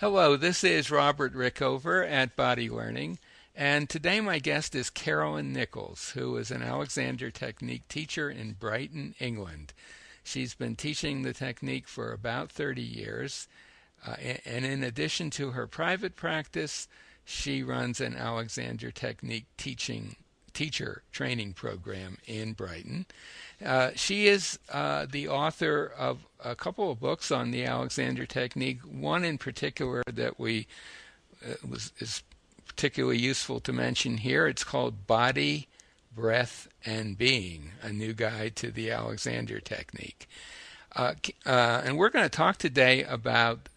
Hello, this is Robert Rickover at Body Learning, and today my guest is Carolyn Nichols, who is an Alexander Technique teacher in Brighton, England. She's been teaching the technique for about 30 years, and in addition to her private practice, she runs an Alexander Technique teacher training program in Brighton. She is the author of a couple of books on the Alexander Technique. One in particular that is particularly useful to mention here. It's called Body, Breath, and Being: A New Guide to the Alexander Technique. And we're going to talk today about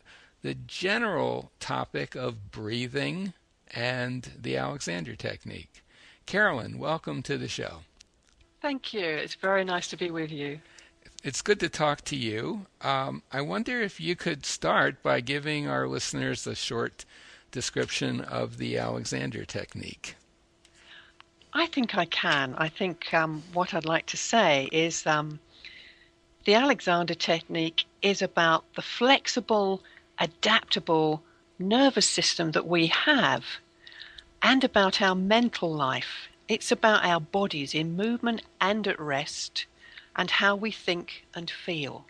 the general topic of breathing and the Alexander Technique. Carolyn, welcome to the show. Thank you. It's very nice to be with you. It's good to talk to you. I wonder if you could start by giving our listeners a short description of the Alexander Technique. I think I can. I think what I'd like to say is the Alexander Technique is about the flexible, adaptable nervous system that we have and about our mental life. It's about our bodies in movement and at rest and how we think and feel.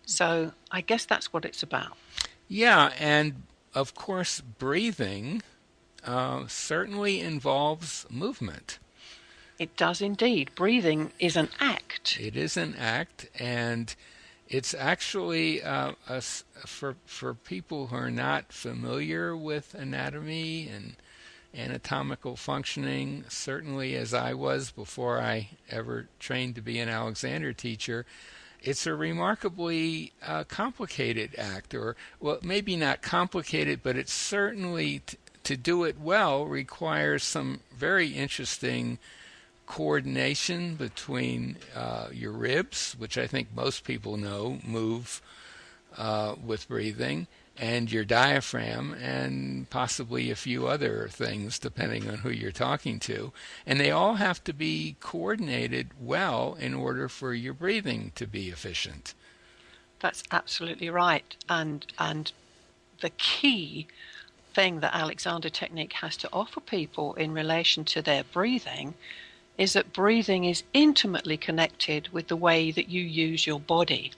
So I guess that's what it's about. Yeah, and of course, breathing certainly involves movement. It does indeed. Breathing is an act. It is an act, and it's actually for people who are not familiar with anatomy and anatomical functioning, certainly as I was before I ever trained to be an Alexander teacher, it's a remarkably complicated act, or, well, maybe not complicated, but it's certainly, to do it well, requires some very interesting coordination between your ribs, which I think most people know move with breathing, and your diaphragm, and possibly a few other things depending on who you're talking to. And they all have to be coordinated well in order for your breathing to be efficient. That's absolutely right. And the key thing that Alexander Technique has to offer people in relation to their breathing is that breathing is intimately connected with the way that you use your body.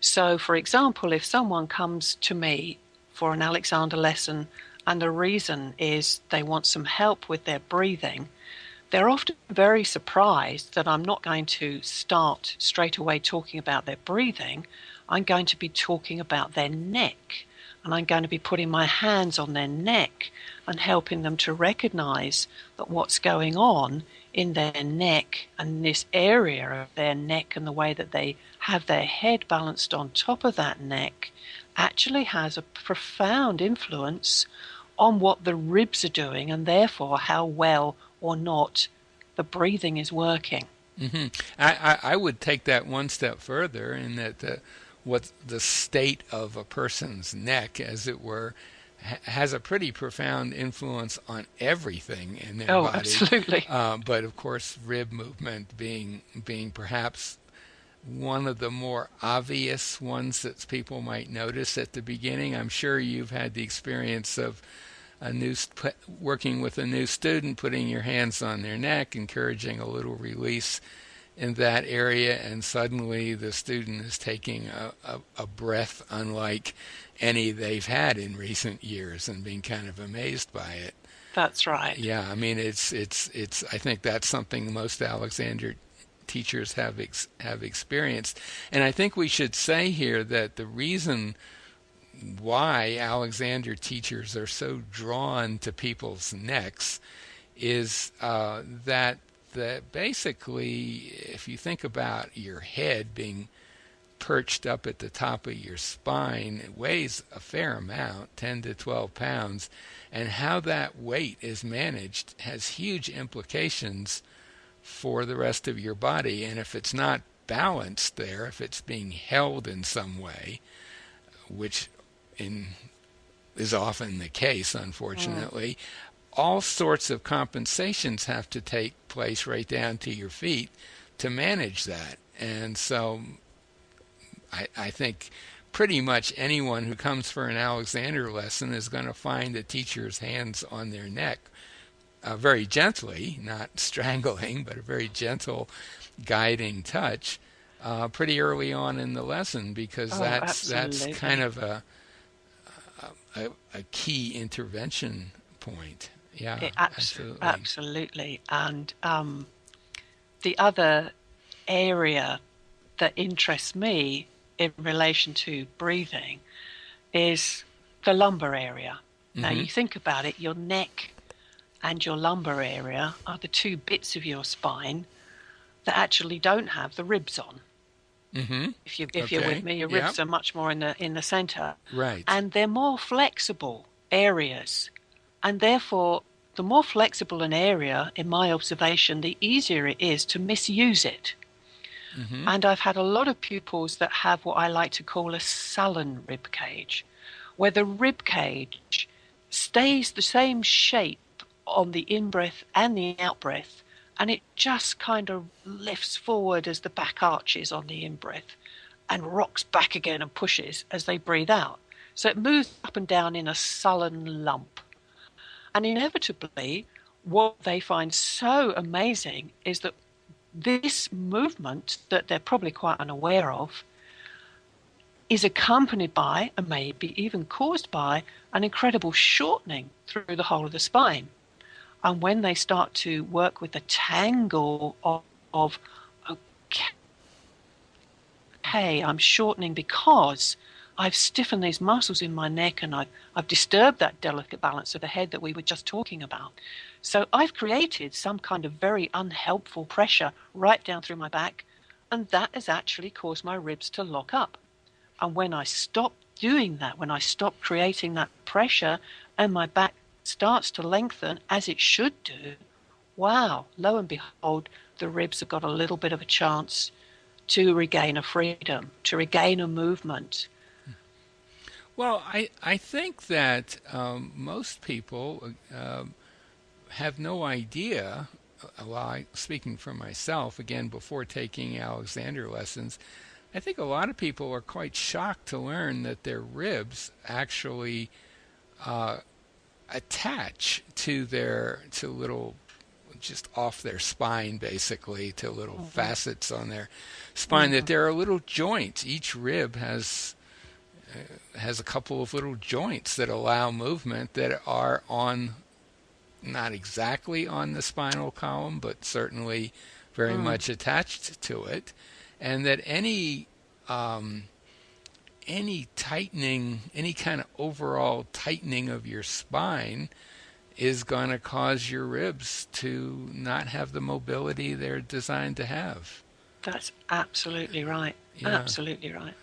So, for example, if someone comes to me for an Alexander lesson and the reason is they want some help with their breathing, they're often very surprised that I'm not going to start straight away talking about their breathing. I'm going to be talking about their neck, and I'm going to be putting my hands on their neck and helping them to recognize that what's going on in their neck and this area of their neck and the way that they have their head balanced on top of that neck actually has a profound influence on what the ribs are doing, and therefore how well or not the breathing is working. Mm-hmm. I would take that one step further in that what the state of a person's neck, as it were, has a pretty profound influence on everything in their body. Absolutely. But of course, rib movement being perhaps one of the more obvious ones that people might notice at the beginning. I'm sure you've had the experience of working with a new student, putting your hands on their neck, encouraging a little release in that area, and suddenly the student is taking a breath unlike any they've had in recent years and being kind of amazed by it. That's right. Yeah, I mean, it's I think that's something most Alexander teachers have experienced. And I think we should say here that the reason why Alexander teachers are so drawn to people's necks is that basically, if you think about your head being perched up at the top of your spine, it weighs a fair amount, 10 to 12 pounds, and how that weight is managed has huge implications for the rest of your body. And if it's not balanced there, if it's being held in some way, which is often the case, unfortunately, all sorts of compensations have to take place right down to your feet to manage that. And so I think pretty much anyone who comes for an Alexander lesson is going to find the teacher's hands on their neck, very gently, not strangling, but a very gentle guiding touch, pretty early on in the lesson, because that's kind of a key intervention point. Yeah, absolutely. Absolutely. And the other area that interests me in relation to breathing is the lumbar area. Now, you think about it, your neck and your lumbar area are the two bits of your spine that actually don't have the ribs on. If you're with me, your ribs are much more in the center, right? And they're more flexible areas, and therefore, the more flexible an area, in my observation, the easier it is to misuse it. And I've had a lot of pupils that have what I like to call a sullen rib cage, where the rib cage stays the same shape on the in-breath and the out-breath, and it just kind of lifts forward as the back arches on the in-breath and rocks back again and pushes as they breathe out. So it moves up and down in a sullen lump. And inevitably, what they find so amazing is that this movement that they're probably quite unaware of is accompanied by, and maybe even caused by, an incredible shortening through the whole of the spine. And when they start to work with the tangle of okay, I'm shortening because I've stiffened these muscles in my neck, and I've disturbed that delicate balance of the head that we were just talking about. So I've created some kind of very unhelpful pressure right down through my back, and that has actually caused my ribs to lock up. And when I stop doing that, when I stop creating that pressure and my back starts to lengthen as it should do, wow, lo and behold, the ribs have got a little bit of a chance to regain a freedom, to regain a movement. Well, I think that most people have no idea, speaking for myself, again, before taking Alexander lessons, I think a lot of people are quite shocked to learn that their ribs actually attach to little, just off their spine, basically, to little facets on their spine, that there are little joints. Each rib has a couple of little joints that allow movement that are not exactly on the spinal column, but certainly very much attached to it, and that any tightening, any kind of overall tightening of your spine is going to cause your ribs to not have the mobility they're designed to have. That's absolutely right. Yeah. Absolutely right.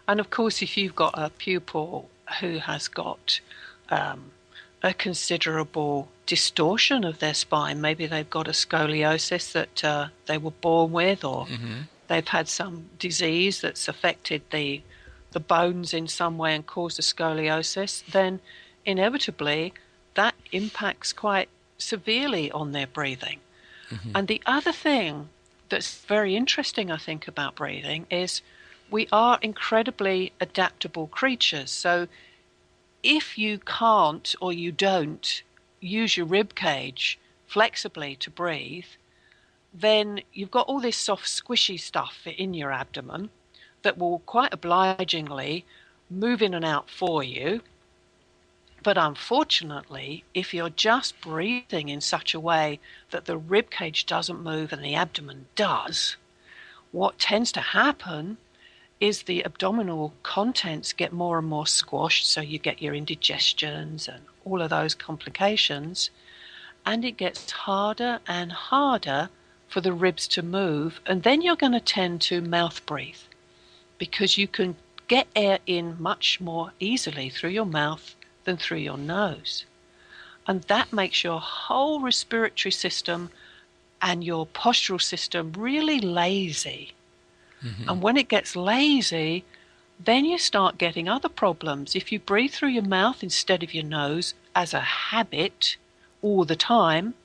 And of course, if you've got a pupil who has got a considerable distortion of their spine, maybe they've got a scoliosis that they were born with, or they've had some disease that's affected the bones in some way and caused a scoliosis, then inevitably that impacts quite severely on their breathing. And the other thing that's very interesting, I think, about breathing is we are incredibly adaptable creatures. So if you can't, or you don't, use your rib cage flexibly to breathe, then you've got all this soft, squishy stuff in your abdomen that will quite obligingly move in and out for you. But unfortunately, if you're just breathing in such a way that the rib cage doesn't move and the abdomen does, what tends to happen is the abdominal contents get more and more squashed, so you get your indigestions and all of those complications, and it gets harder and harder for the ribs to move, and then you're going to tend to mouth breathe, because you can get air in much more easily through your mouth than through your nose. And that makes your whole respiratory system and your postural system really lazy. And when it gets lazy, then you start getting other problems. If you breathe through your mouth instead of your nose as a habit all the time,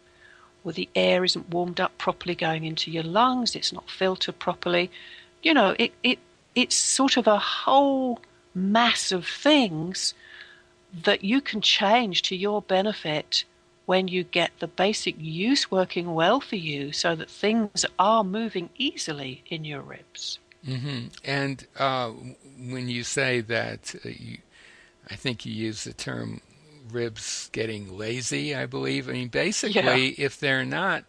well, the air isn't warmed up properly going into your lungs, it's not filtered properly. You know, it's sort of a whole massive things that you can change to your benefit when you get the basic use working well for you so that things are moving easily in your ribs. And when you say that, I think you use the term ribs getting lazy, I believe. I mean, Yeah. basically, if they're not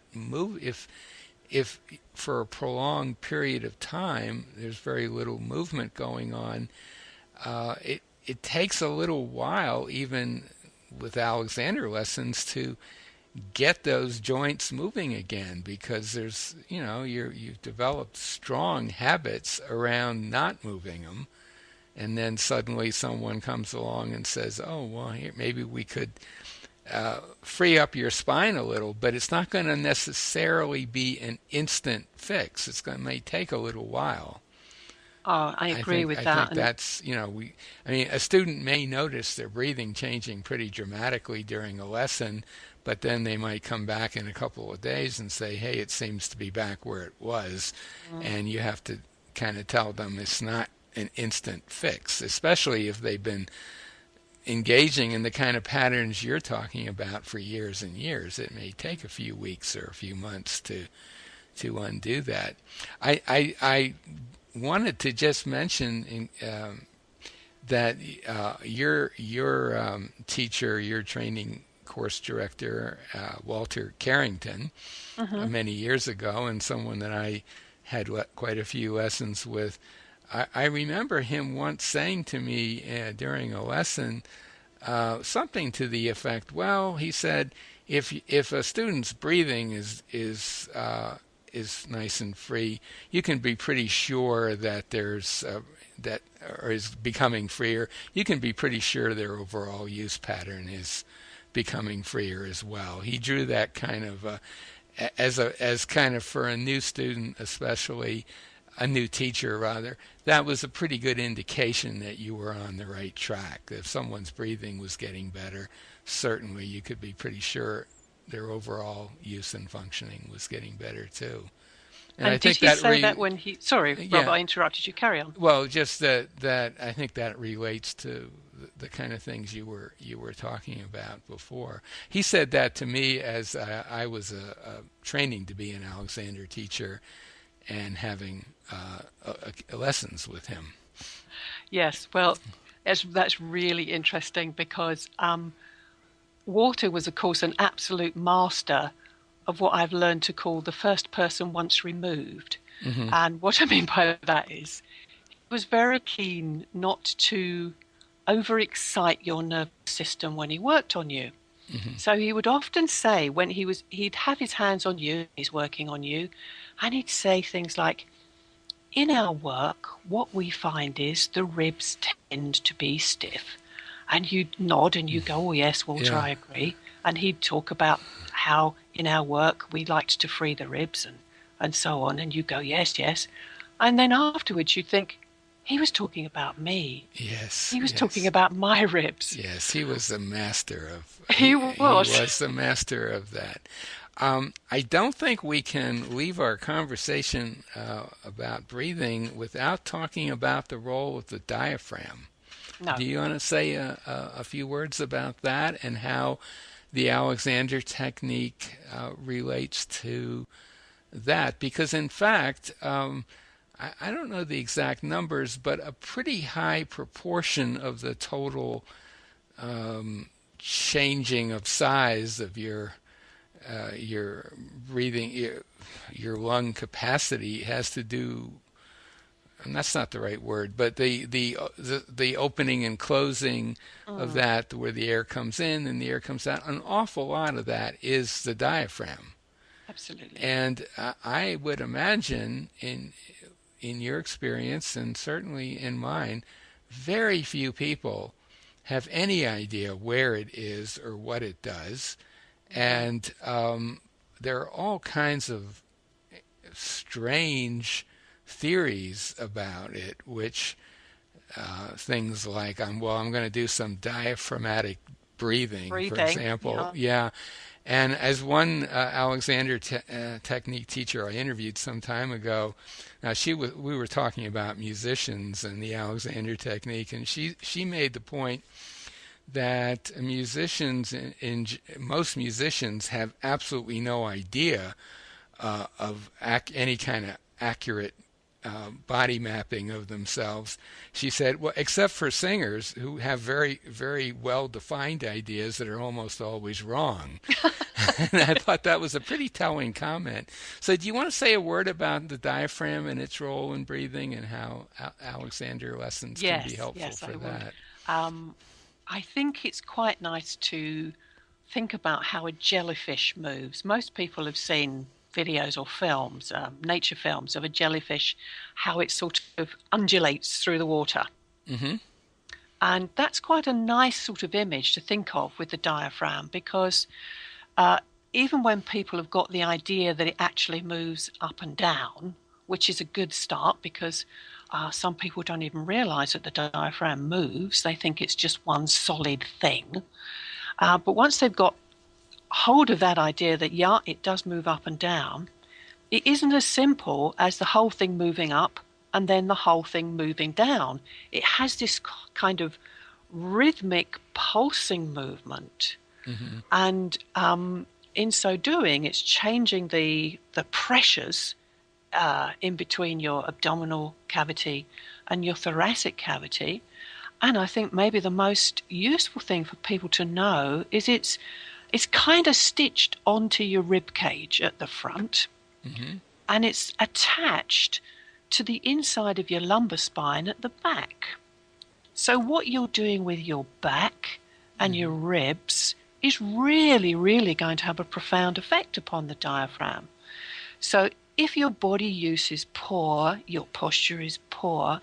if for a prolonged period of time there's very little movement going on, it takes a little while, even with Alexander lessons, to get those joints moving again, because there's you've developed strong habits around not moving them, and then suddenly someone comes along and says, oh well, here, maybe we could free up your spine a little, but it's not going to necessarily be an instant fix. May take a little while. I agree with that. I think that's, I mean, a student may notice their breathing changing pretty dramatically during a lesson, but then they might come back in a couple of days and say, hey, it seems to be back where it was. And you have to kind of tell them it's not an instant fix, especially if they've been engaging in the kind of patterns you're talking about for years and years. It may take a few weeks or a few months to undo that. I wanted to just mention that your teacher, your training course director, Walter Carrington, many years ago, and someone that I had quite a few lessons with. I remember him once saying to me during a lesson something to the effect, well, he said, if a student's breathing is nice and free, you can be pretty sure that that or is becoming freer. You can be pretty sure their overall use pattern is becoming freer as well. He drew that kind of as kind of, for a new student, especially a new teacher rather, that was a pretty good indication that you were on the right track. If someone's breathing was getting better, certainly you could be pretty sure their overall use and functioning was getting better too. And I think did he say that when he... Sorry, yeah, Rob, I interrupted you. Carry on. Well, just that I think that relates to the kind of things you were talking about before. He said that to me as I was training to be an Alexander teacher and having lessons with him. Yes, well, that's really interesting because Walter was, of course, an absolute master of what I've learned to call the first person once removed. And what I mean by that is he was very keen not to overexcite your nervous system when he worked on you. So he would often say, when he'd have his hands on you, he's working on you, and he'd say things like, in our work, what we find is the ribs tend to be stiff. And you'd nod and you go, oh yes, Walter, yeah. I agree. And he'd talk about how in our work we liked to free the ribs and so on. And you go, yes, yes. And then afterwards you'd think, he was talking about me. Yes. He was talking about my ribs. Yes, he was the master of... He was. He was the master of that. I don't think we can leave our conversation about breathing without talking about the role of the diaphragm. No. Do you want to say a few words about that and how the Alexander technique relates to that? Because in fact, I don't know the exact numbers, but a pretty high proportion of the total changing of size of your breathing, your lung capacity has to do, and that's not the right word, but the opening and closing of that, where the air comes in and the air comes out. An awful lot of that is the diaphragm. Absolutely. And I would imagine in your experience, and certainly in mine, very few people have any idea where it is or what it does. And there are all kinds of strange theories about it, which things like, I'm going to do some diaphragmatic breathing, for example. Yeah. And as one Alexander Technique teacher I interviewed some time ago, now we were talking about musicians and the Alexander Technique, and she made the point that most musicians have absolutely no idea of any kind of accurate body mapping of themselves. She said, well, except for singers who have very, very well-defined ideas that are almost always wrong. And I thought that was a pretty telling comment. So do you want to say a word about the diaphragm and its role in breathing and how Alexander lessons can be helpful for that? I think it's quite nice to think about how a jellyfish moves. Most people have seen videos or films, nature films of a jellyfish, how it sort of undulates through the water. Mm-hmm. And that's quite a nice sort of image to think of with the diaphragm, because even when people have got the idea that it actually moves up and down, which is a good start, because some people don't even realize that the diaphragm moves. They think it's just one solid thing. But once they've got hold of that idea that, yeah, it does move up and down, it isn't as simple as the whole thing moving up and then the whole thing moving down. It has this kind of rhythmic pulsing movement. Mm-hmm. And in so doing, it's changing the pressures in between your abdominal cavity and your thoracic cavity. And I think maybe the most useful thing for people to know is it's kind of stitched onto your rib cage at the front, Mm-hmm. and it's attached to the inside of your lumbar spine at the back. So what you're doing with your back and your ribs is really, really going to have a profound effect upon the diaphragm. So if your body use is poor, your posture is poor,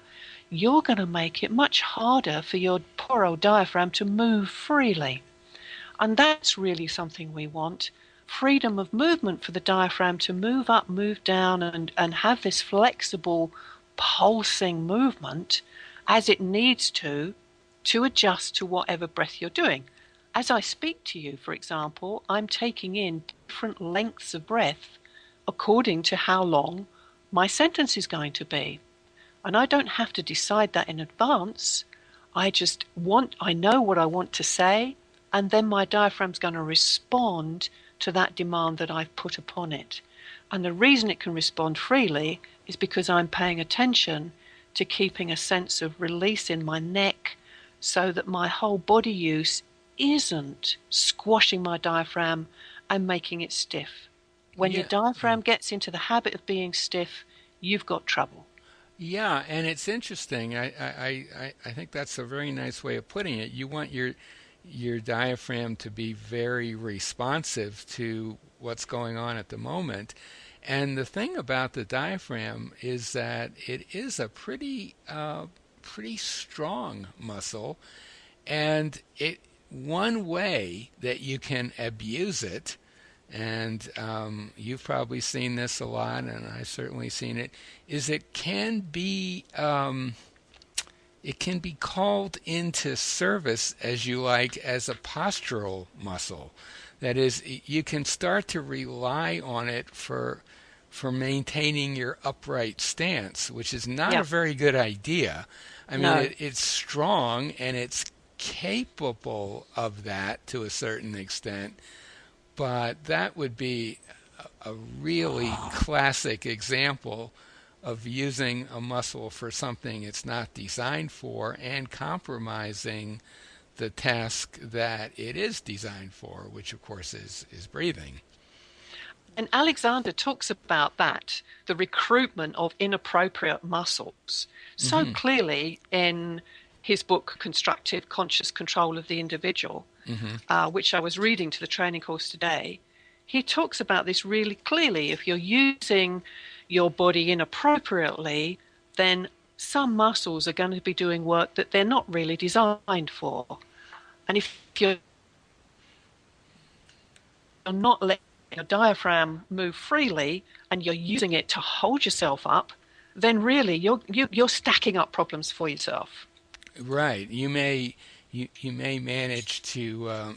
you're going to make it much harder for your poor old diaphragm to move freely. And that's really something we want. Freedom of movement for the diaphragm to move up, move down, and have this flexible, pulsing movement as it needs to adjust to whatever breath you're doing. As I speak to you, for example, I'm taking in different lengths of breath according to how long my sentence is going to be. And I don't have to decide that in advance. I know what I want to say, and then my diaphragm's going to respond to that demand that I've put upon it. And the reason it can respond freely is because I'm paying attention to keeping a sense of release in my neck so that my whole body use isn't squashing my diaphragm and making it stiff. When your diaphragm gets into the habit of being stiff, you've got trouble. Yeah, and it's interesting. I think that's a very nice way of putting it. You want your diaphragm to be very responsive to what's going on at the moment. And the thing about the diaphragm is that it is a pretty strong muscle, and one way that you can abuse it, and you've probably seen this a lot, and I've certainly seen it, is it can be called into service, as you like, as a postural muscle. That is, you can start to rely on it for maintaining your upright stance, which is not a very good idea. I mean, it's strong and it's capable of that to a certain extent, but that would be a really classic example of using a muscle for something it's not designed for and compromising the task that it is designed for, which of course is breathing. And Alexander talks about that, the recruitment of inappropriate muscles, so clearly in his book, Constructive Conscious Control of the Individual, which I was reading to the training course today. He talks about this really clearly. If you're using your body inappropriately, then some muscles are going to be doing work that they're not really designed for. And if you're not letting your diaphragm move freely and you're using it to hold yourself up, then really you're stacking up problems for yourself. Right. You may manage to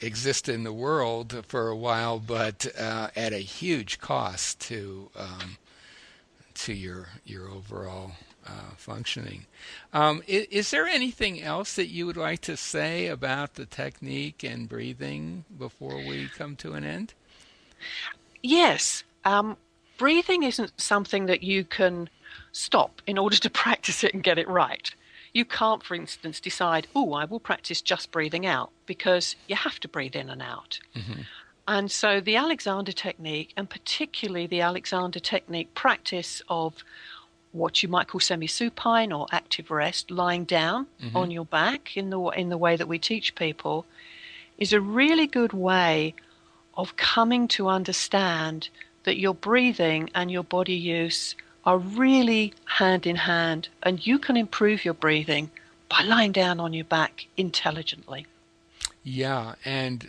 exist in the world for a while, but at a huge cost to your overall functioning. Is there anything else that you would like to say about the technique and breathing before we come to an end? Yes. Breathing isn't something that you can stop in order to practice it and get it right. You can't, for instance, decide, oh, I will practice just breathing out, because you have to breathe in and out. Mm-hmm. And so the Alexander technique, and particularly the Alexander technique practice of what you might call semi-supine or active rest, lying down Mm-hmm. on your back in the way that we teach people, is a really good way of coming to understand that your breathing and your body use are really hand in hand, and you can improve your breathing by lying down on your back intelligently. Yeah, and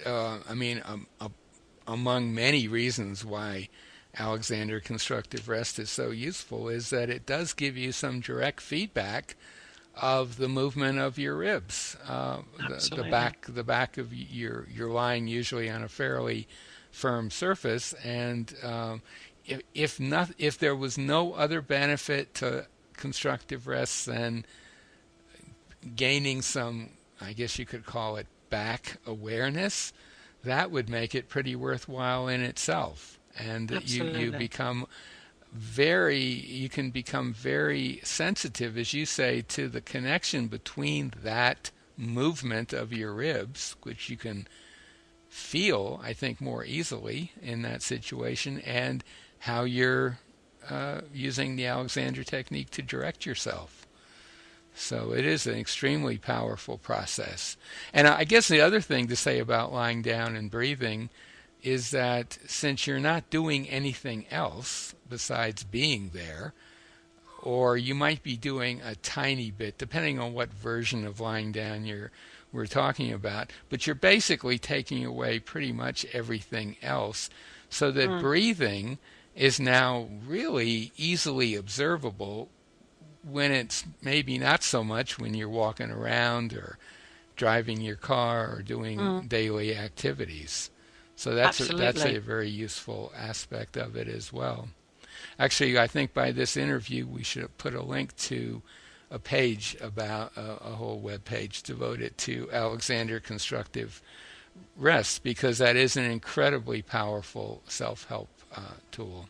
among many reasons why Alexander Constructive Rest is so useful is that it does give you some direct feedback of the movement of your ribs. The back of you're lying usually on a fairly firm surface, and if there was no other benefit to constructive rest than gaining some, I guess you could call it back awareness, that would make it pretty worthwhile in itself. And you can become very sensitive, as you say, to the connection between that movement of your ribs, which you can feel, I think, more easily in that situation, and how you're using the Alexander technique to direct yourself. So it is an extremely powerful process. And I guess the other thing to say about lying down and breathing is that since you're not doing anything else besides being there, or you might be doing a tiny bit, depending on what version of lying down we're talking about, but you're basically taking away pretty much everything else, so that breathing is now really easily observable when it's maybe not so much when you're walking around or driving your car or doing daily activities. So that's a very useful aspect of it as well. Actually, I think by this interview we should put a link to a page about a whole web page devoted to Alexander Constructive Rest, because that is an incredibly powerful self-help tool.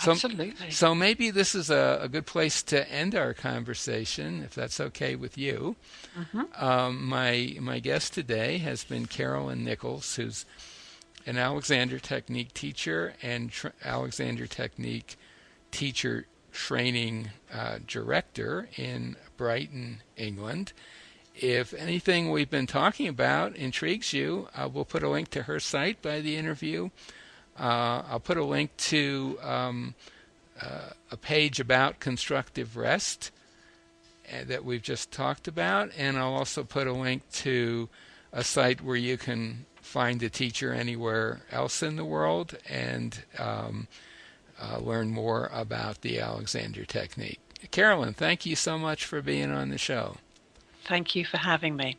Absolutely. So maybe this is a good place to end our conversation, if that's okay with you. Mm-hmm. My guest today has been Carolyn Nichols, who's an Alexander Technique teacher and Alexander Technique teacher training director in Brighton, England. If anything we've been talking about intrigues you, we'll put a link to her site by the interview. I'll put a link to a page about constructive rest that we've just talked about, and I'll also put a link to a site where you can find a teacher anywhere else in the world and learn more about the Alexander technique. Carolyn, thank you so much for being on the show. Thank you for having me.